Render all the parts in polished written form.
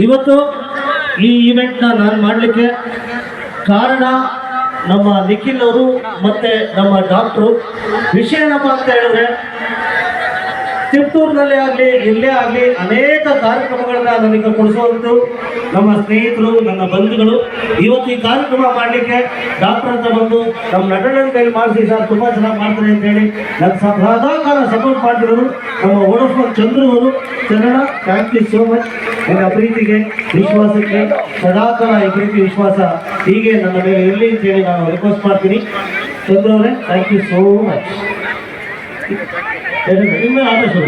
ಇವತ್ತು ಈ ಇವೆಂಟ್ನ ನಾನು ಮಾಡಲಿಕ್ಕೆ ಕಾರಣ ನಮ್ಮ ನಿಖಿಲ್ ಅವರು ಮತ್ತೆ ನಮ್ಮ ಡಾಕ್ಟ್ರು. ವಿಷಯ ಏನಪ್ಪ ಅಂತ ಹೇಳಿದ್ರೆ, ತಿಪ್ಟೂರಿನಲ್ಲೇ ಆಗಲಿ ಇಲ್ಲೇ ಆಗಲಿ ಅನೇಕ ಕಾರ್ಯಕ್ರಮಗಳನ್ನ ನನಗೆ ಕೊಡಿಸುವಂಥದ್ದು ನಮ್ಮ ಸ್ನೇಹಿತರು, ನನ್ನ ಬಂಧುಗಳು. ಇವತ್ತು ಈ ಕಾರ್ಯಕ್ರಮ ಮಾಡಲಿಕ್ಕೆ ಡಾಕ್ಟರ್ ಅಂತ ಬಂದು ನಮ್ಮ ನಟನ ಕೈಲಿ ಮಾಡಿಸಿ ಸರ್ ತುಂಬ ಚೆನ್ನಾಗಿ ಮಾಡ್ತಾರೆ ಅಂತ ಹೇಳಿ ನನ್ನ ಸದಾಕಾಲ ಸಪೋರ್ಟ್ ಮಾಡ್ತಿರೋರು ನಮ್ಮ ಓಡಫೋನ್ ಚಂದ್ರು ಅವರು. ಚಂದ್ರಣ್ಣ, ಥ್ಯಾಂಕ್ ಯು ಸೋ ಮಚ್. ನನ್ನ ಪ್ರೀತಿಗೆ, ವಿಶ್ವಾಸಕ್ಕೆ ಸದಾಕಾಲ ಈ ಪ್ರೀತಿ ವಿಶ್ವಾಸ ಹೀಗೆ ನನ್ನ ಮೇಲೆ ಇರಲಿ ಅಂತ ಹೇಳಿ ನಾನು ರಿಕ್ವೆಸ್ಟ್ ಮಾಡ್ತೀನಿ. ಚಂದ್ರು ಅವರೇ, ಥ್ಯಾಂಕ್ ಯು ಸೋ ಮಚ್. ಇನ್ಮೇಲೆ ಆದಷ್ಟು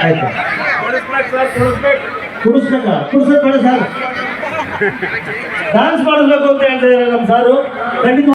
ಆಯ್ತು, ಕುಡಿಸ್ಬೇಡ ಸರ್, ಡಾನ್ಸ್ ಮಾಡಿಸ್ಬೇಕು ಅಂತ ಹೇಳ್ತಾ ಇದ್ದಾರೆ ನಮ್ಮ ಸಾರು. ಖಂಡಿತ